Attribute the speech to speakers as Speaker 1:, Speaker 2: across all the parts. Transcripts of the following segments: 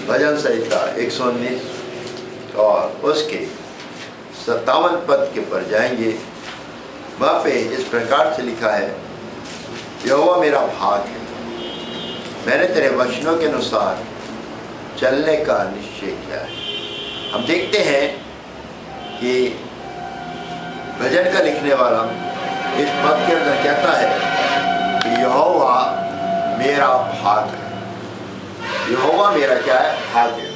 Speaker 1: भजन संहिता 119 और उसके 57 पद के पर जाएंगे। वहाँ पे इस प्रकार से लिखा है, यहोवा मेरा भाग है, मैंने तेरे वचनों के अनुसार चलने का निश्चय किया है। हम देखते हैं कि भजन का लिखने वाला इस पद के अंदर कहता है कि यहोवा मेरा भाग है। यहोवा मेरा क्या है? भाग है।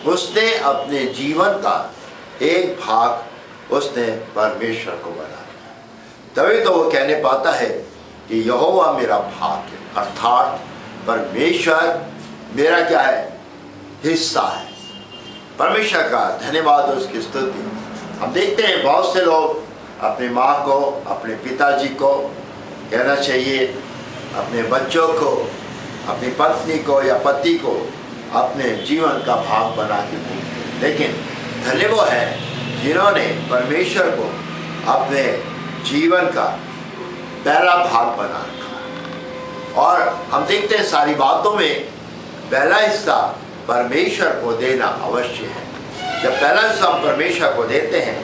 Speaker 1: उसने अपने जीवन का एक भाग उसने परमेश्वर को बना दिया, तभी तो वो कहने पाता है कि यहोवा मेरा भाग है, अर्थात परमेश्वर मेरा क्या है? हिस्सा है। परमेश्वर का धन्यवाद, उसकी स्तुति। हम देखते हैं बहुत से लोग अपनी माँ को, अपने पिताजी को कहना चाहिए, अपने बच्चों को, अपनी पत्नी को या पति को अपने जीवन का भाग बना के बोलते, लेकिन धन्य वो है जिन्होंने परमेश्वर को अपने जीवन का पहला भाग बना रखा। और हम देखते हैं सारी बातों में पहला हिस्सा परमेश्वर को देना अवश्य है। जब पहला हिस्सा हम परमेश्वर को देते हैं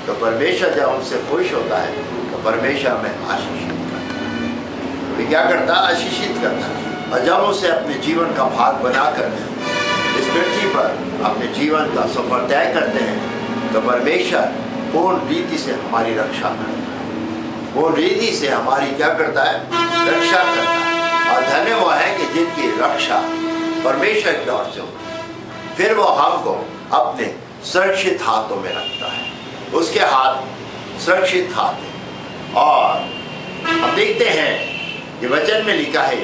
Speaker 1: तो परमेश्वर जब हमसे खुश होता है तो परमेश्वर हमें आशीषित करता है। तो क्या करता है? आशीषित करता है। और जब उसे अपने जीवन का भाग बनाकर इस पृथ्वी पर अपने जीवन का सफर तय करते हैं तो परमेश्वर पूर्ण रीति से हमारी रक्षा करता है, पूर्ण रीति से हमारी क्या करता है? रक्षा करता है। और धन्य वो है कि जिनकी रक्षा परमेश्वर की ओर से होती है, फिर वो हमको अपने सुरक्षित हाथों में रखता है। उसके हाथ सुरक्षित हाथ है। और हम देखते हैं कि वचन में लिखा है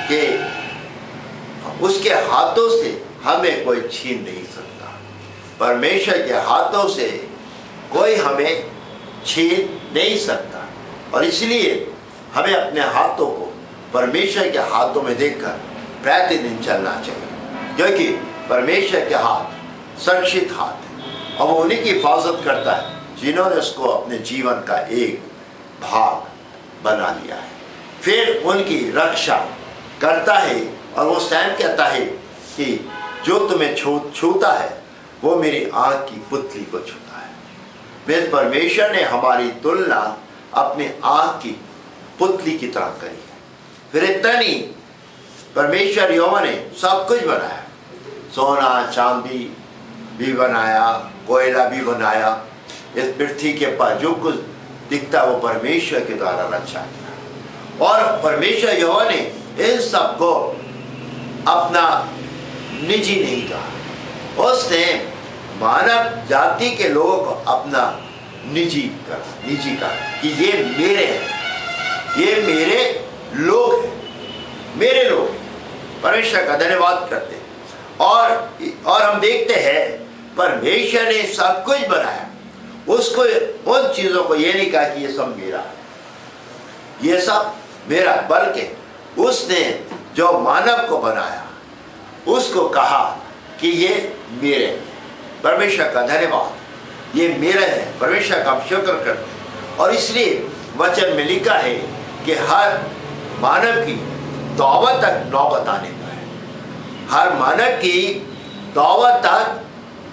Speaker 1: कि उसके हाथों से हमें कोई छीन नहीं सकता। परमेश्वर के हाथों से कोई हमें छीन नहीं सकता। और इसलिए हमें अपने हाथों को परमेश्वर के हाथों में देखकर प्रतिदिन चलना चाहिए, क्योंकि परमेश्वर के हाथ सुरक्षित हाथ है और वो उन्हीं की हिफाजत करता है जिन्होंने उसको अपने जीवन का एक भाग बना लिया है। फिर उनकी रक्षा करता है और वो स्वयं कहता है कि जो तुम्हें छूता है वो मेरी आँख की पुतली को छूता है। फिर परमेश्वर ने हमारी तुलना अपनी आँख की पुतली की तरह करी है। फिर इतना नहीं, परमेश्वर यहोवा ने सब कुछ बनाया, सोना चांदी भी बनाया, कोयला भी बनाया। इस पृथ्वी के पास जो कुछ दिखता है वो परमेश्वर के द्वारा रचा गया। और परमेश्वर यहोवा ने इन सबको अपना निजी नहीं कहा, उसने मानव जाति के लोगों को अपना निजी कहा कि ये मेरे हैं, ये मेरे लोग हैं, मेरे लोग हैं। परमेश्वर का धन्यवाद करते हैं। और हम देखते हैं परमेश्वर ने सब कुछ बनाया, उसको उन चीज़ों को ये नहीं कहा कि ये सब मेरा है, ये सब मेरा, बल्कि उसने जो मानव को बनाया उसको कहा कि ये मेरे हैं। परमेश्वर का धन्यवाद, ये मेरे हैं। परमेश्वर का हम शुक्र करते हैं। और इसलिए वचन में लिखा है कि हर मानव की तौबा तक नौबत आने पर है, हर मानव की तौबा तक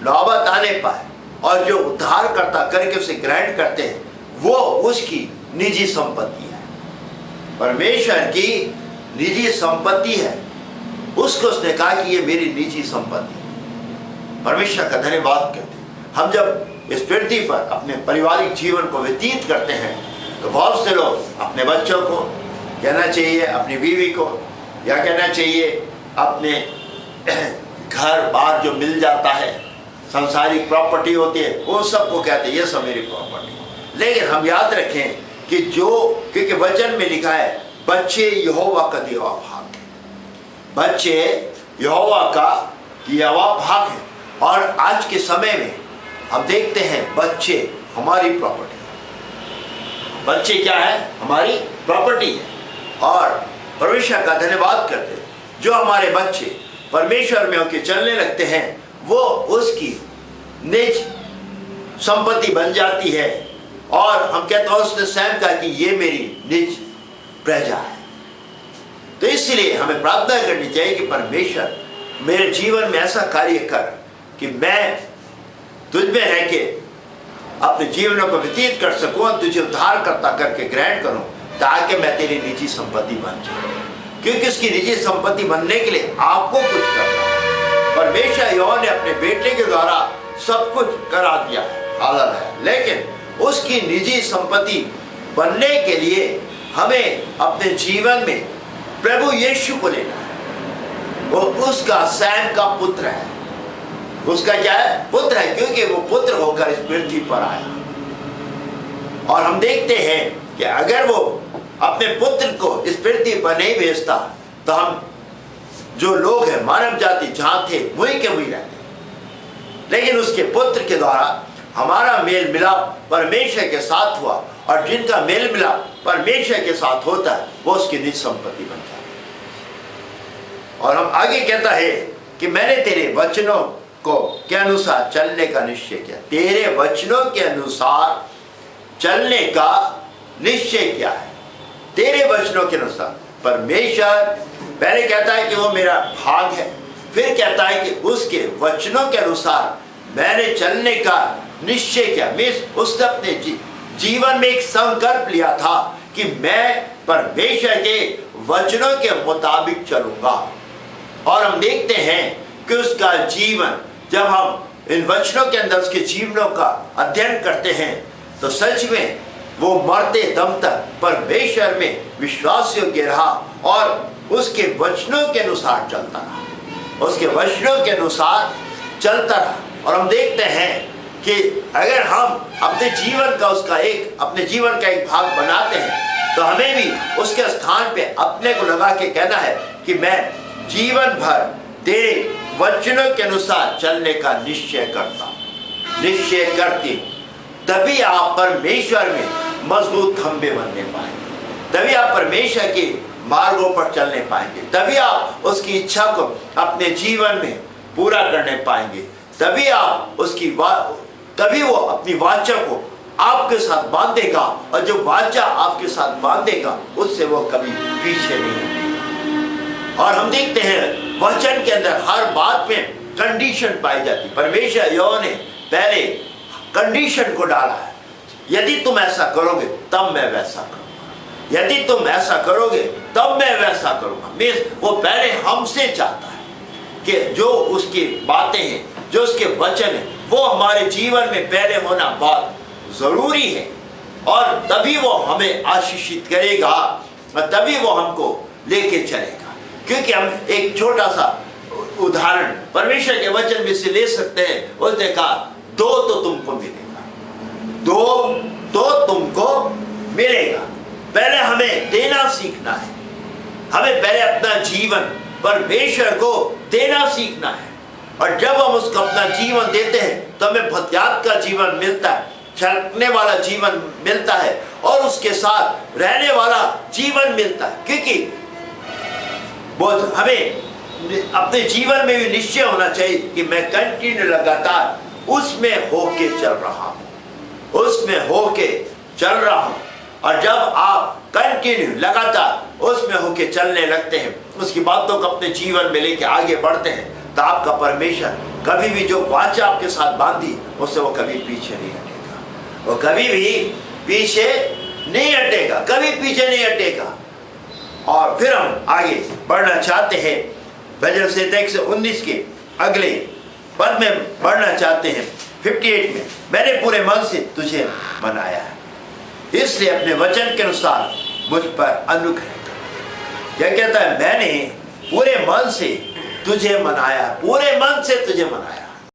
Speaker 1: नौबत आने पर, और जो उद्धारकर्ता करके उसे ग्रहण करते हैं वो उसकी निजी संपत्ति है, परमेश्वर की निजी संपत्ति है। उसको उसने कहा कि ये मेरी निजी संपत्ति है। परमेश्वर का धन्यवाद करते हैं। हम जब इस पृथ्वी पर अपने पारिवारिक जीवन को व्यतीत करते हैं तो बहुत से लोग अपने बच्चों को कहना चाहिए, अपनी बीवी को, या कहना चाहिए अपने घर बार जो मिल जाता है, सांसारिक प्रॉपर्टी होती है, वो सबको कहते हैं ये सब मेरी प्रॉपर्टी। लेकिन हम याद रखें कि क्योंकि वचन में लिखा है बच्चे यहोवा का दिया हुआ भाग है, बच्चे यहोवा का दिया हुआ भाग है। और आज के समय में हम देखते हैं बच्चे हमारी प्रॉपर्टी है, बच्चे क्या है? हमारी प्रॉपर्टी है। और परमेश्वर का धन्यवाद करते हैं, जो हमारे बच्चे परमेश्वर में होकर चलने लगते हैं वो उसकी निज संपत्ति बन जाती है। और हम कहते हैं उसने स्वयं कहा कि ये मेरी निज प्रजा है, तो इसलिए हमें प्रार्थना करनी चाहिए कि परमेश्वर मेरे जीवन में ऐसा कार्य कर कि मैं तुझ में रह के अपने जीवनों को व्यतीत कर सकूं और तुझे उद्धारकर्ता करके ग्रहण करूं, ताकि मैं तेरी निजी संपत्ति बन जाऊं। क्योंकि उसकी निजी संपत्ति बनने के लिए आपको कुछ करना है। परमेश्वर यहोवा ने अपने बेटे के द्वारा सब कुछ करा दिया है, हालेलुया। लेकिन उसकी निजी संपत्ति बनने के लिए हमें अपने जीवन में प्रभु यीशु को लेना है। वो उसका स्वयं का पुत्र है, उसका क्या है? पुत्र है, क्योंकि वो पुत्र होकर इस पृथ्वी पर आया। और हम देखते हैं कि अगर वो अपने पुत्र को इस पृथ्वी पर नहीं भेजता तो हम जो लोग हैं, मानव जाति जहां थे वहीं के वहीं रहते। लेकिन उसके पुत्र के द्वारा हमारा मेल मिलाप परमेश्वर के साथ हुआ, और जिनका मेल मिलाप परमेश्वर के साथ होता है वो उसकी निज संपत्ति बन जाती है। और हम आगे कहता है कि मैंने तेरे वचनों को के अनुसार चलने का निश्चय किया। तेरे वचनों के अनुसार चलने का निश्चय किया है। तेरे वचनों के अनुसार परमेश्वर पहले कहता है कि वो मेरा भाग है, फिर कहता है कि उसके वचनों के अनुसार मैंने चलने का निश्चय किया। मीन्स उसने अपने जीवन में एक संकल्प लिया था कि मैं परमेश्वर के वचनों के मुताबिक चलूंगा। और हम देखते हैं कि उसका जीवन, जब हम इन वचनों के अंदर उसके जीवनों का अध्ययन करते हैं तो सच में वो मरते दम तक परमेश्वर में विश्वास योग्य रहा और उसके वचनों के अनुसार चलता रहा, उसके वचनों के अनुसार चलता रहा। और हम देखते हैं कि अगर हम अपने जीवन का एक भाग बनाते हैं तो हमें भी उसके स्थान पे अपने को लगा के कहना है कि मैं जीवन भर तेरे वचनों के अनुसार चलने का निश्चय करती। तभी आप परमेश्वर में मजबूत खंबे बनने पाएंगे, तभी आप परमेश्वर के मार्गों पर चलने पाएंगे, तभी आप उसकी इच्छा को अपने जीवन में पूरा करने पाएंगे, तभी वो अपनी वाचा को आपके साथ बांधेगा, और जो वाचा आपके साथ बांधेगा उससे वो कभी पीछे नहीं हटेगा। और हम देखते हैं वचन के अंदर हर बात में कंडीशन पाई जाती। परमेश्वर यहोवा ने पहले कंडीशन को डाला है, यदि तुम ऐसा करोगे तब मैं वैसा करूंगा, यदि तुम ऐसा करोगे तब मैं वैसा करूंगा। मीन्स वो पहले हमसे चाहता है कि जो उसकी बातें हैं, जो उसके वचन है, वो हमारे जीवन में पहले होना बहुत जरूरी है, और तभी वो हमें आशीषित करेगा और तभी वो हमको लेके चलेगा। क्योंकि हम एक छोटा सा उदाहरण परमेश्वर के वचन में से ले सकते हैं। उसने कहा दो तो तुमको मिलेगा। पहले हमें देना सीखना है, हमें पहले अपना जीवन परमेश्वर को देना सीखना है। और जब हम उसको अपना जीवन देते हैं तो हमें भत्यात का जीवन मिलता है, छलकने वाला जीवन मिलता है, और उसके साथ रहने वाला जीवन मिलता है। क्योंकि वो हमें अपने जीवन में भी निश्चय होना चाहिए कि मैं कंटिन्यू लगातार उसमें होके चल रहा हूं। और जब आप कंटिन्यू लगातार उसमें होके चलने लगते हैं, उसकी बातों को अपने जीवन में लेके आगे बढ़ते हैं, तो आपका परमेश्वर कभी भी जो वाचा आपके साथ बांधी उससे वो कभी पीछे नहीं हटेगा, वो कभी भी पीछे नहीं हटेगा। और फिर हम आगे बढ़ना चाहते हैं, भजन संहिता 119 के अगले पद में बढ़ना चाहते हैं। 58 में मैंने पूरे मन से तुझे मनाया है, इसलिए अपने वचन के अनुसार मुझ पर अनुग्रह कर। क्या कहता है? मैंने पूरे मन से तुझे मनाया, पूरे मन से तुझे मनाया।